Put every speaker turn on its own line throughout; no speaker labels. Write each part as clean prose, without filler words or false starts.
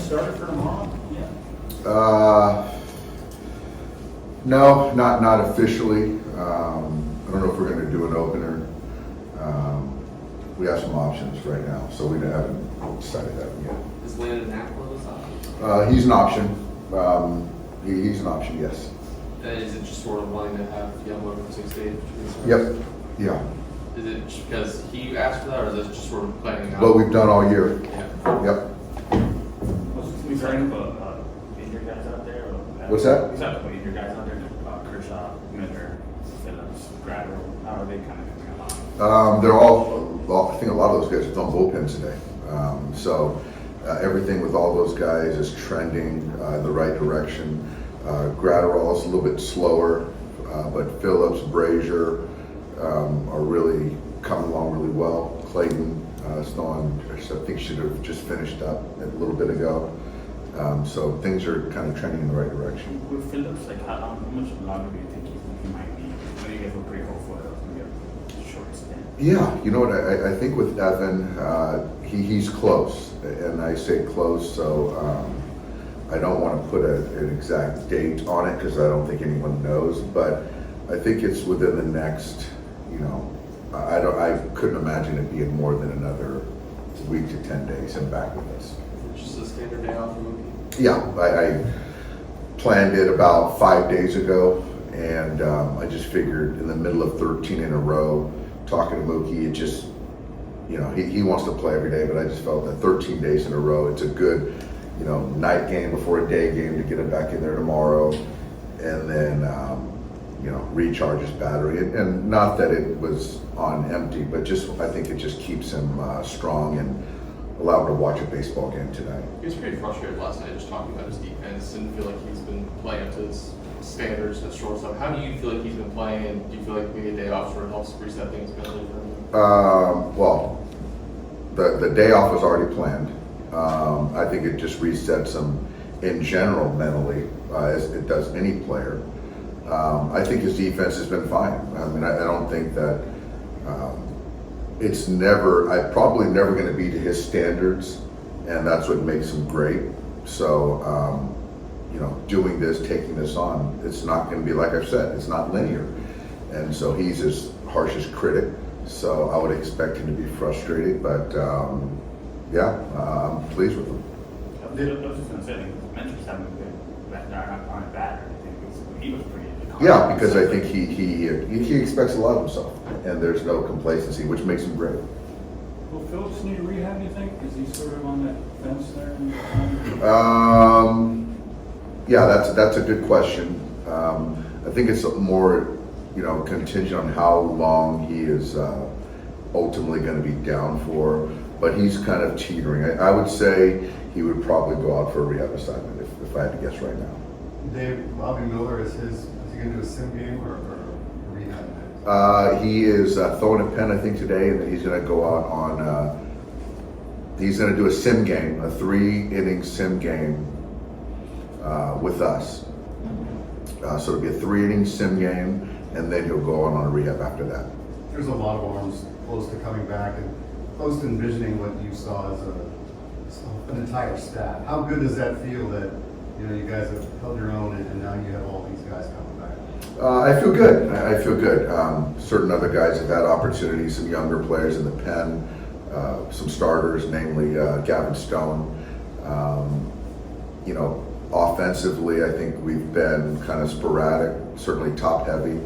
started for tomorrow?
No, not officially. I don't know if we're going to do an opener. We have some options right now, so we haven't decided that yet.
Is Landon Ackler this option?
He's an option. He's an option, yes.
Is it just sort of wanting to have Yamamoto for 6 days?
Yep. Yeah.
Is it just because he asked for that, or is it just sort of planning out?
What we've done all year.
Yeah.
Yep.
We've heard about injured guys out there.
What's that?
We've talked about injured guys out there. Kershaw, Miller, Phillips, Gradual. How are they kind of coming along?
They're all, I think a lot of those guys have done bullpens today. Everything with all those guys is trending in the right direction. Gratterall is a little bit slower, but Phillips, Brazier are really coming along really well. Clayton I think should have just finished up a little bit ago. So things are kind of trending in the right direction.
With Phillips, like how much longer do you think he might be? I know you guys were pretty hopeful that it was going to be a short stint.
Yeah, you know what? I think with Evan, he's close, and I say close, so I don't want to put an exact date on it because I don't think anyone knows. But I think it's within the next, I couldn't imagine it being more than another week to 10 days and back with us.
Just a standard day off for Mookie?
Yeah, I planned it about 5 days ago, and I just figured in the middle of 13 in a row, talking to Mookie, it just, he wants to play every day, but I just felt that 13 days in a row, it's a good, night game before a day game to get him back in there tomorrow, and then, recharge his battery. And not that it was on empty, but just, I think it just keeps him strong and allow him to watch a baseball game tonight.
He was pretty frustrated last night just talking about his defense. Didn't feel like he's been playing up to his standards at shortstop. How do you feel like he's been playing, and do you feel like maybe a day off sort of helps reset things mentally for him?
Well, the day off was already planned. I think it just resets him in general mentally, as it does any player. I think his defense has been fine. I mean, I don't think that I'm probably never going to be to his standards, and that's what makes him great. So, doing this, taking this on, it's not going to be, like I've said, it's not linear. And so he's his harshest critic. So I would expect him to be frustrated, but I'm pleased with him.
I was just going to say, Mentor's having a good back on bat. I think he was pretty.
Yeah, because I think he expects a lot of himself, and there's no complacency, which makes him great.
Will Phillips need rehab, you think? Is he sort of on that fence there?
Yeah, that's a good question. I think it's more, contingent on how long he is ultimately going to be down for. But he's kind of teetering. I would say he would probably go out for a rehab assignment if I had to guess right now.
Dave, Bobby Miller, is he going to do a sim game or a rehab?
He is throwing a pen, I think, today, and then he's going to go out on. He's going to do a sim game, a 3-inning sim game with us. So it'll be a 3-inning sim game, and then he'll go on a rehab after that.
There's a lot of arms close to coming back, and close to envisioning what you saw as an entire staff. How good does that feel that you guys have held your own, and now you have all these guys coming back?
I feel good. I feel good. Certain other guys have had opportunities, some younger players in the pen, some starters, namely Gavin Stone. Offensively, I think we've been kind of sporadic, certainly top heavy.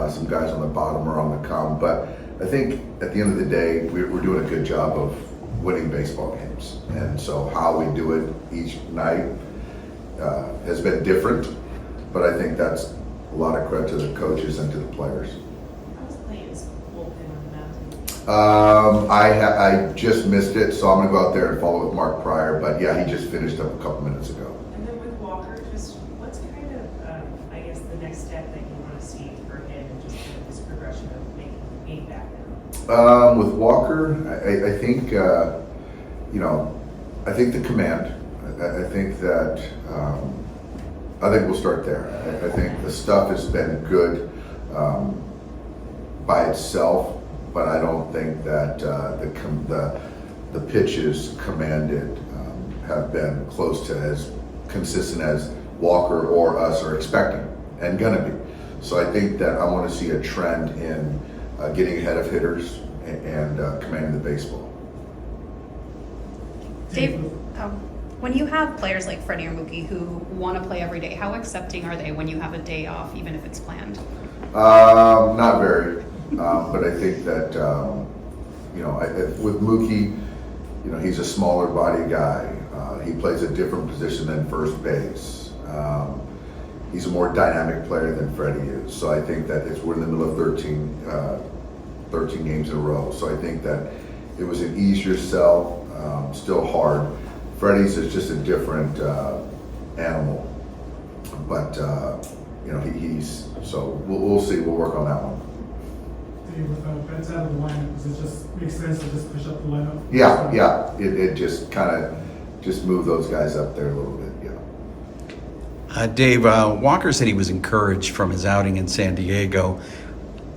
Some guys on the bottom are on the come, but I think at the end of the day, we're doing a good job of winning baseball games. And so how we do it each night has been different, but I think that's a lot of credit to the coaches and to the players.
How's Clayton's bullpen on the mountain?
I just missed it, so I'm going to go out there and follow with Mark Pryor, but yeah, he just finished up a couple minutes ago.
And then with Walker, just what's kind of, I guess, the next step that you want to see for him and just kind of this progression of making game back now?
With Walker, I think, I think the command. I think that I think we'll start there. I think the stuff has been good by itself, but I don't think that the pitches commanded have been close to as consistent as Walker or us are expecting and gonna be. So I think that I want to see a trend in getting ahead of hitters and commanding the baseball.
Dave, when you have players like Freddie or Mookie who want to play every day, how accepting are they when you have a day off, even if it's planned?
Not very, but I think that with Mookie, he's a smaller body guy. He plays a different position than first base. He's a more dynamic player than Freddie is. So I think that we're in the middle of 13 games in a row. So I think that it was an easier sell, still hard. Freddie's is just a different animal, but he's so we'll see. We'll work on that one.
Dave, with Betts out of the lineup, does it just make sense to just push up the lineup?
Yeah. It just kind of just move those guys up there a little bit. Yeah.
Dave, Walker said he was encouraged from his outing in San Diego.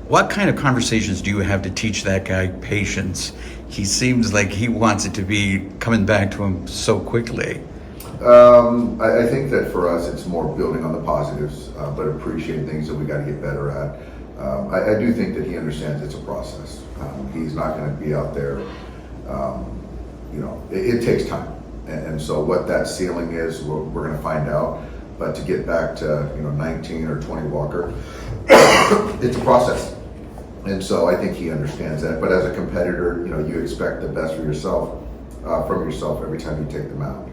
What kind of conversations do you have to teach that guy patience? He seems like he wants it to be coming back to him so quickly.
I think that for us, it's more building on the positives, but appreciating things that we got to get better at. I do think that he understands it's a process. He's not going to be out there. It takes time, and so what that ceiling is, we're going to find out. But to get back to 19 or 20 Walker, it's a process. And so I think he understands that. But as a competitor, you expect the best for yourself, from yourself every time you take them out.